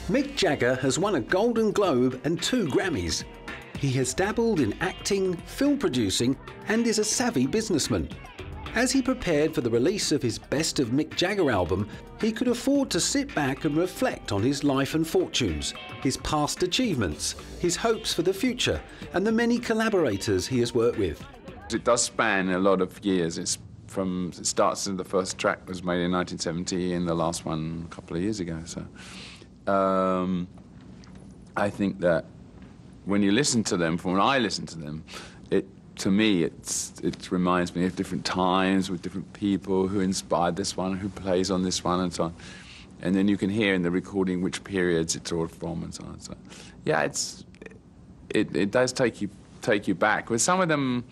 Mick Jagger has won a Golden Globe and 2 Grammys. He has dabbled in acting, film producing, and is a savvy businessman. As he prepared for the release of his Best of Mick Jagger album, he could afford to sit back and reflect on his life and fortunes, his past achievements, his hopes for the future, and the many collaborators he has worked with. It does span a lot of years. It starts in the first track was made in 1970 and the last one a couple of years ago. So I think that when you listen to them, from when I listen to them, to me, it reminds me of different times with different people who inspired this one, who plays on this one, and so on. And then you can hear in the recording which periods it's all from, and so on. So, yeah, it does take you back. With some of them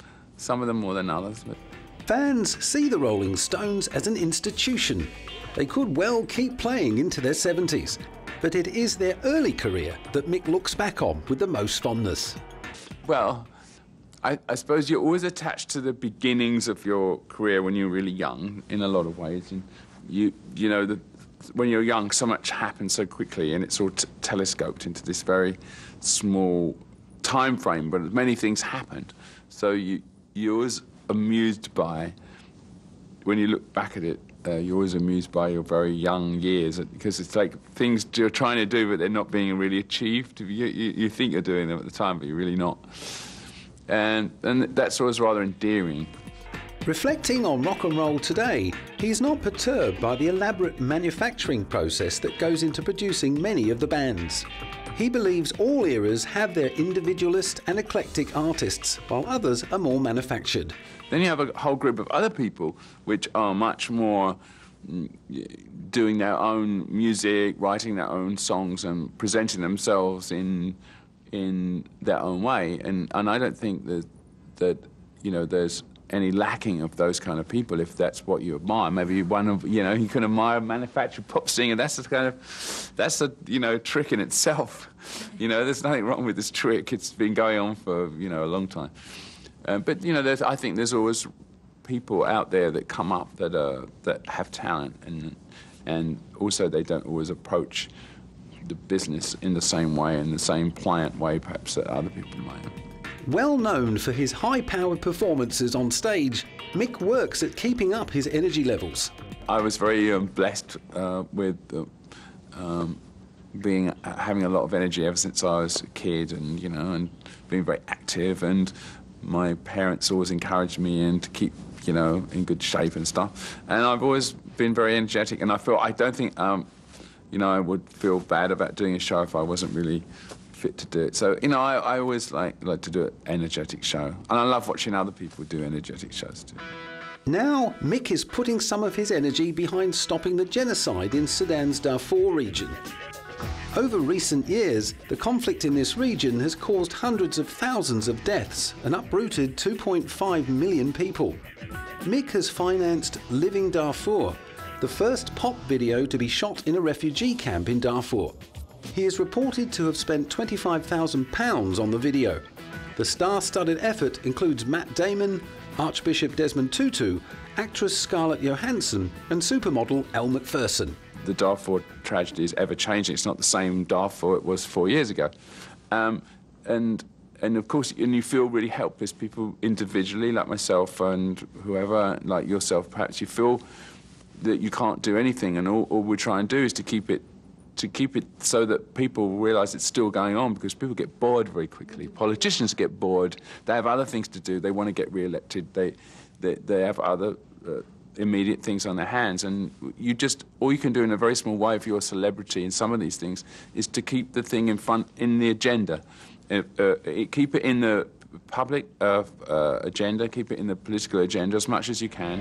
more than others. But. Fans see the Rolling Stones as an institution. They could well keep playing into their 70s, but it is their early career that Mick looks back on with the most fondness. Well, I suppose you're always attached to the beginnings of your career when you're really young, in a lot of ways. And you know, when you're young, so much happens so quickly, and it's all telescoped into this very small time frame, but many things happened. So you're always amused by, when you look back at it, you're always amused by your very young years, because it's like things you're trying to do, but they're not being really achieved. You think you're doing them at the time, but you're really not. And that's always rather endearing. Reflecting on rock and roll today, he's not perturbed by the elaborate manufacturing process that goes into producing many of the bands. He believes all eras have their individualist and eclectic artists, while others are more manufactured. Then you have a whole group of other people which are much more doing their own music, writing their own songs and presenting themselves in their own way, and I don't think that you know there's any lacking of those kind of people if that's what you admire. Maybe you can admire a manufactured pop singer. That's a trick in itself. There's nothing wrong with this trick. It's been going on for a long time. But I think there's always people out there that come up that have talent, and also they don't always approach the business in the same way, in the same pliant way perhaps that other people might. Well known for his high-powered performances on stage, Mick works at keeping up his energy levels. I was very blessed with having a lot of energy ever since I was a kid, and being very active, and my parents always encouraged me to keep in good shape and stuff. And I've always been very energetic, and I don't think I would feel bad about doing a show if I wasn't really fit to do it. So, I always like to do an energetic show. And I love watching other people do energetic shows too. Now, Mick is putting some of his energy behind stopping the genocide in Sudan's Darfur region. Over recent years, the conflict in this region has caused hundreds of thousands of deaths and uprooted 2.5 million people. Mick has financed Living Darfur, the first pop video to be shot in a refugee camp in Darfur. He is reported to have spent £25,000 on the video. The star-studded effort includes Matt Damon, Archbishop Desmond Tutu, actress Scarlett Johansson, and supermodel Elle Macpherson. The Darfur tragedy is ever-changing. It's not the same Darfur it was 4 years ago. And of course, you feel really helpless. People individually, like myself and whoever, like yourself perhaps, you feel that you can't do anything, and all we try and do is to keep it so that people realise it's still going on, because people get bored very quickly. Politicians get bored. They have other things to do. They want to get re-elected. They have other immediate things on their hands, and all you can do in a very small way for your celebrity in some of these things is to keep the thing in the agenda, keep it in the public agenda, keep it in the political agenda as much as you can.